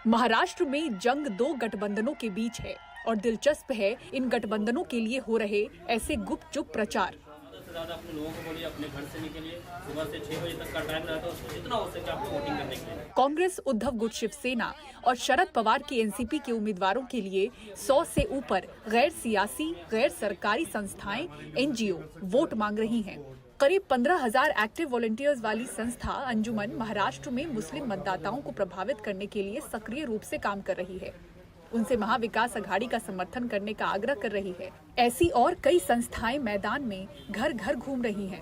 महाराष्ट्र में जंग दो गठबंधनों के बीच है और दिलचस्प है इन गठबंधनों के लिए हो रहे ऐसे गुपचुप प्रचार। ज़्यादा अपने लोगों को बोलिए अपने घर से निकलिए, सुबह से 6 बजे तक का टाइम रहता है, उसमें जितना हो सके आपको वोटिंग करने के लिए। कांग्रेस, उद्धव गुट शिवसेना और शरद पवार की एनसीपी के उम्मीदवारों के लिए 100 से ऊपर गैर सियासी, गैर सरकारी संस्थाएं, एनजीओ वोट मांग रही हैं। करीब 15,000 एक्टिव वॉलंटियर्स वाली संस्था अंजुमन महाराष्ट्र में मुस्लिम मतदाताओं को प्रभावित करने के लिए सक्रिय रूप से काम कर रही है। उनसे महाविकास अघाड़ी का समर्थन करने का आग्रह कर रही है। ऐसी और कई संस्थाएं मैदान में घर घर घूम रही हैं।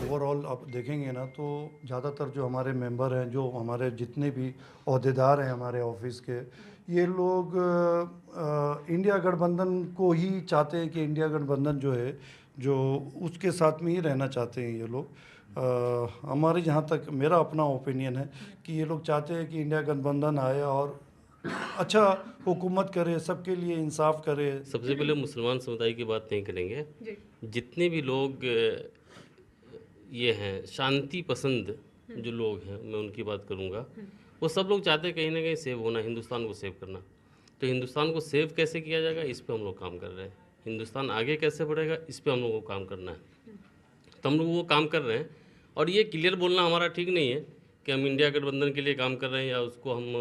ओवरऑल आप देखेंगे ना तो ज़्यादातर जो हमारे मेंबर हैं, जो हमारे जितने भी ओहदेदार हैं हमारे ऑफिस के, ये लोग इंडिया गठबंधन को ही चाहते हैं कि इंडिया गठबंधन जो है जो उसके साथ में ही रहना चाहते हैं ये लोग। हमारे जहाँ तक मेरा अपना ओपिनियन है कि ये लोग चाहते हैं कि इंडिया गठबंधन आए और अच्छा हुकूमत करे, सबके लिए इंसाफ करे। सबसे पहले मुसलमान समुदाय की बात नहीं करेंगे। जितने भी लोग ये हैं शांति पसंद जो लोग हैं, मैं उनकी बात करूँगा। वो सब लोग चाहते हैं कहीं ना कहीं सेव होना, हिंदुस्तान को सेव करना। तो हिंदुस्तान को सेव कैसे किया जाएगा, इस पे हम लोग काम कर रहे हैं। हिंदुस्तान आगे कैसे बढ़ेगा, इस पे हम लोग को काम करना है। तो हम लोग वो काम कर रहे हैं और ये क्लियर बोलना हमारा ठीक नहीं है कि हम इंडिया गठबंधन के लिए काम कर रहे हैं या उसको हम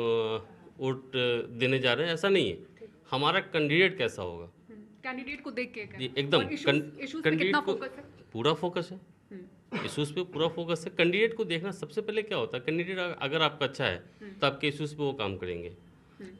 वोट देने जा रहे हैं, ऐसा नहीं है। हमारा कैंडिडेट कैसा होगा, कैंडिडेट को देख के एकदम कैंडिडेट को पूरा फोकस है, इशूज़ पे पूरा फोकस है। कैंडिडेट को देखना सबसे पहले क्या होता है, कैंडिडेट अगर आपका अच्छा है तो आपके इशूज़ पे वो काम करेंगे।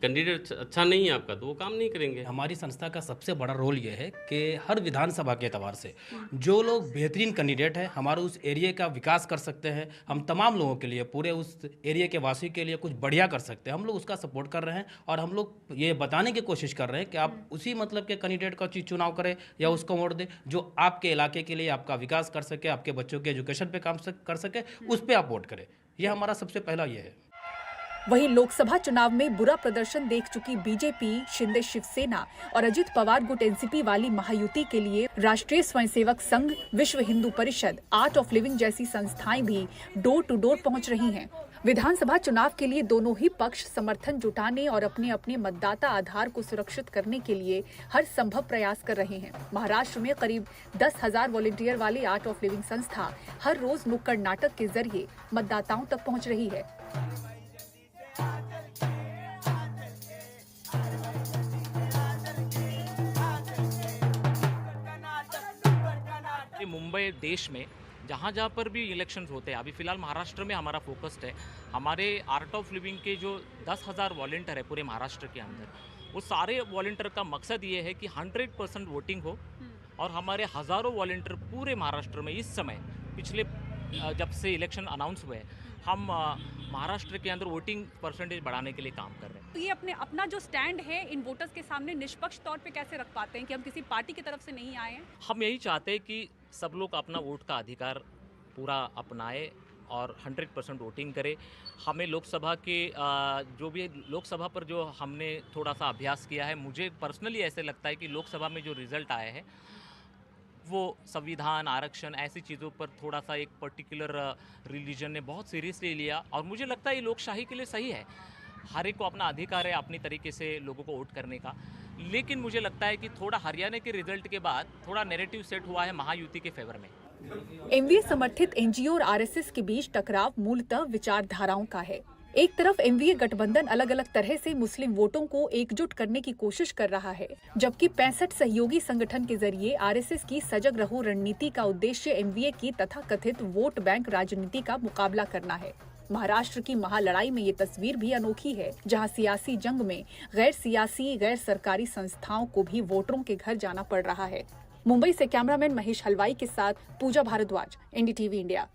कैंडिडेट अच्छा नहीं है आपका तो वो काम नहीं करेंगे। हमारी संस्था का सबसे बड़ा रोल ये है कि हर विधानसभा के एतबार से जो लोग बेहतरीन कैंडिडेट हैं हमारे उस एरिया का विकास कर सकते हैं, हम तमाम लोगों के लिए, पूरे उस एरिया के वासियों के लिए कुछ बढ़िया कर सकते हैं, हम लोग उसका सपोर्ट कर रहे हैं। और हम लोग ये बताने की कोशिश कर रहे हैं कि आप उसी मतलब के कैंडिडेट का चुनाव करें या उसको वोट दें जो आपके इलाके के लिए आपका विकास कर सके, आपके बच्चों के एजुकेशन पे काम कर सके, उस पर आप वोट करें। यह हमारा सबसे पहला ये है। वहीं लोकसभा चुनाव में बुरा प्रदर्शन देख चुकी बीजेपी, शिंदे शिवसेना और अजित पवार गुट एनसीपी वाली महायुति के लिए राष्ट्रीय स्वयंसेवक संघ, विश्व Hindu Parishad, art of living जैसी संस्थाएं भी डोर टू डोर पहुंच रही हैं। विधानसभा चुनाव के लिए दोनों ही पक्ष समर्थन जुटाने और अपने अपने मतदाता आधार को सुरक्षित करने के लिए हर संभव प्रयास कर रहे हैं। महाराष्ट्र में करीब 10,000 वॉलंटियर वाली आर्ट ऑफ लिविंग संस्था हर रोज नुक्कड़ नाटक के जरिए मतदाताओं तक पहुँच रही है। मुंबई देश में जहाँ जहाँ पर भी इलेक्शंस होते हैं, अभी फ़िलहाल महाराष्ट्र में हमारा फोकस्ड है। हमारे आर्ट ऑफ लिविंग के जो 10,000 वॉलंटियर है पूरे महाराष्ट्र के अंदर, वो सारे वॉलंटियर का मकसद ये है कि 100% वोटिंग हो। और हमारे हज़ारों वॉलंटियर पूरे महाराष्ट्र में इस समय पिछले जब से इलेक्शन अनाउंस हुए हम महाराष्ट्र के अंदर वोटिंग परसेंटेज बढ़ाने के लिए काम कर रहे हैं। तो ये अपना जो स्टैंड है इन वोटर्स के सामने निष्पक्ष तौर पे कैसे रख पाते हैं कि हम किसी पार्टी की तरफ से नहीं आए हैं? हम यही चाहते हैं कि सब लोग अपना वोट का अधिकार पूरा अपनाए और 100% वोटिंग करे। हमें लोकसभा के जो भी लोकसभा पर जो हमने थोड़ा सा अभ्यास किया है, मुझे पर्सनली ऐसे लगता है कि लोकसभा में जो रिज़ल्ट आया है वो संविधान, आरक्षण, ऐसी चीज़ों पर थोड़ा सा एक पर्टिकुलर रिलीजन ने बहुत सीरियसली लिया और मुझे लगता है ये लोकशाही के लिए सही है। हर एक को अपना अधिकार है अपनी तरीके से लोगों को वोट करने का। लेकिन मुझे लगता है कि थोड़ा हरियाणा के रिजल्ट के बाद थोड़ा नैरेटिव सेट हुआ है महायुति के फेवर में। एमवीए समर्थित एनजीओ और आरएसएस के बीच टकराव मूलतः विचारधाराओं का है। एक तरफ एमवीए गठबंधन अलग अलग तरह से मुस्लिम वोटों को एकजुट करने की कोशिश कर रहा है, जबकि 65 सहयोगी संगठन के जरिए आरएसएस की सजग रहो रणनीति का उद्देश्य एमवीए की तथाकथित वोट बैंक राजनीति का मुकाबला करना है। महाराष्ट्र की महालड़ाई में ये तस्वीर भी अनोखी है, जहां सियासी जंग में गैर सियासी, गैर सरकारी संस्थाओं को भी वोटरों के घर जाना पड़ रहा है। मुंबई से कैमरामैन महेश हलवाई के साथ पूजा भारद्वाज, एनडीटीवी इंडिया।